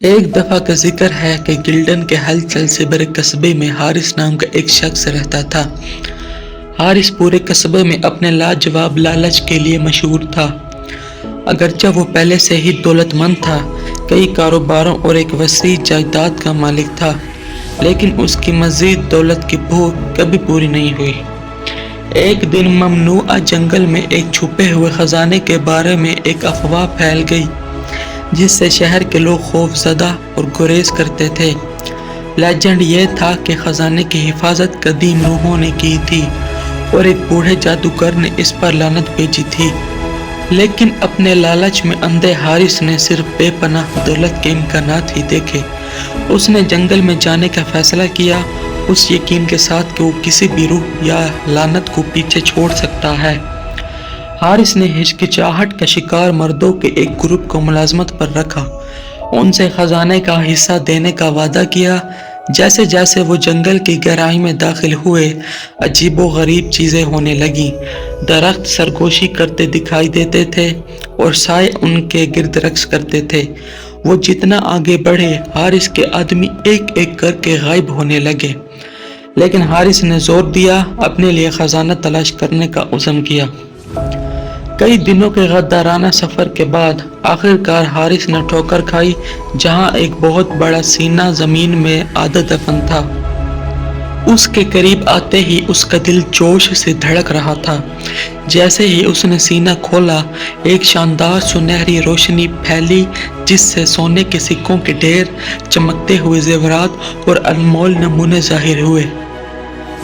ایک دفعہ کا ذکر ہے کہ گلڈن کے ہلچل سے بھرے قصبے میں حارث نام کا ایک شخص رہتا تھا۔ حارث پورے قصبے میں اپنے لاجواب لالچ کے لیے مشہور تھا۔ اگرچہ وہ پہلے سے ہی دولت مند تھا، کئی کاروباروں اور ایک وسیع جائیداد کا مالک تھا، لیکن اس کی مزید دولت کی بھوک کبھی پوری نہیں ہوئی۔ ایک دن ممنوعہ جنگل میں ایک چھپے ہوئے خزانے کے بارے میں ایک افواہ پھیل گئی، جس سے شہر کے لوگ خوف زدہ اور گریز کرتے تھے۔ لیجنڈ یہ تھا کہ خزانے کی حفاظت قدیم روحوں نے کی تھی اور ایک بوڑھے جادوگر نے اس پر لعنت بھیجی تھی۔ لیکن اپنے لالچ میں اندھے حارث نے صرف بے پناہ دولت کے امکانات ہی دیکھے۔ اس نے جنگل میں جانے کا فیصلہ کیا، اس یقین کے ساتھ کہ وہ کسی بھی روح یا لعنت کو پیچھے چھوڑ سکتا ہے۔ حارث نے ہچکچاہٹ کا شکار مردوں کے ایک گروپ کو ملازمت پر رکھا، ان سے خزانے کا حصہ دینے کا وعدہ کیا۔ جیسے جیسے وہ جنگل کی گہرائی میں داخل ہوئے، عجیب و غریب چیزیں ہونے لگیں۔ درخت سرگوشی کرتے دکھائی دیتے تھے اور سائے ان کے گرد رقص کرتے تھے۔ وہ جتنا آگے بڑھے، حارث کے آدمی ایک ایک کر کے غائب ہونے لگے، لیکن حارث نے زور دیا، اپنے لیے خزانہ تلاش کرنے کا عزم کیا۔ کئی دنوں کے غدارانہ سفر کے بعد آخرکار حارث نے ٹھوکر کھائی، جہاں ایک بہت بڑا سینہ زمین میں آدھا دفن تھا۔ اس کے قریب آتے ہی اس کا دل جوش سے دھڑک رہا تھا۔ جیسے ہی اس نے سینہ کھولا، ایک شاندار سنہری روشنی پھیلی، جس سے سونے کے سکوں کے ڈھیر، چمکتے ہوئے زیورات اور انمول نمونے ظاہر ہوئے۔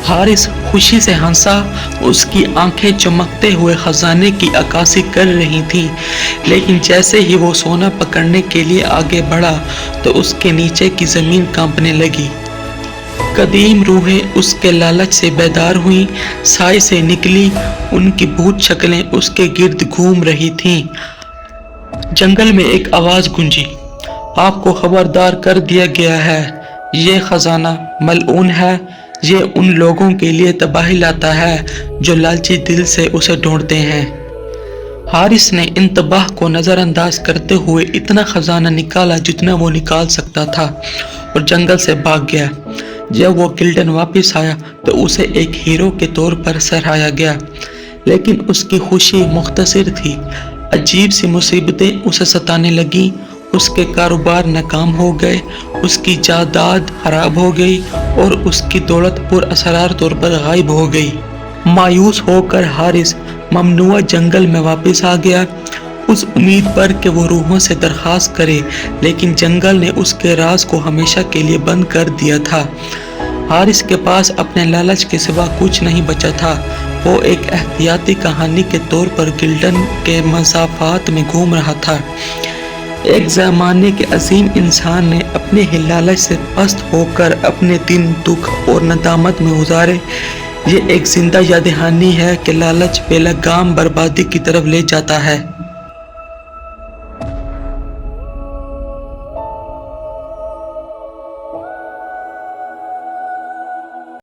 حارث خوشی سے ہنسا، اس کی آنکھیں چمکتے ہوئے خزانے کی عکاسی کر رہی تھیں، لیکن جیسے ہی وہ سونا پکڑنے کے لیے آگے بڑھا تو اس کے نیچے کی زمین کانپنے لگی۔ قدیم روحیں اس کے لالچ سے بیدار ہوئیں، سائے سے نکلی، ان کی بھوت شکلیں اس کے گرد گھوم رہی تھیں۔ جنگل میں ایک آواز گونجی، آپ کو خبردار کر دیا گیا ہے، یہ خزانہ ملعون ہے، یہ ان لوگوں کے لیے تباہی لاتا ہے جو لالچی دل سے اسے ڈھونڈتے ہیں۔ حارث نے انتباہ کو نظر انداز کرتے ہوئے اتنا خزانہ نکالا جتنا وہ نکال سکتا تھا اور جنگل سے بھاگ گیا۔ جب وہ گلڈن واپس آیا تو اسے ایک ہیرو کے طور پر سراہا گیا، لیکن اس کی خوشی مختصر تھی۔ عجیب سی مصیبتیں اسے ستانے لگیں، اس کے کاروبار ناکام ہو گئے، اس کی جائیداد خراب ہو گئی اور اس کی دولت پر اسرار طور پر غائب ہو گئی۔ مایوس ہو کر حارث ممنوعہ جنگل میں واپس آ گیا، اس امید پر کہ وہ روحوں سے درخواست کرے، لیکن جنگل نے اس کے راز کو ہمیشہ کے لیے بند کر دیا تھا۔ حارث کے پاس اپنے لالچ کے سوا کچھ نہیں بچا تھا۔ وہ ایک احتیاطی کہانی کے طور پر گلڈن کے مسافات میں گھوم رہا تھا۔ ایک زمانے کے عظیم انسان نے اپنے ہی لالچ سے پست ہو کر اپنے دن دکھ اور ندامت میں گزارے۔ یہ ایک زندہ یاد دہانی ہے کہ لالچ بے لگام بربادی کی طرف لے جاتا ہے۔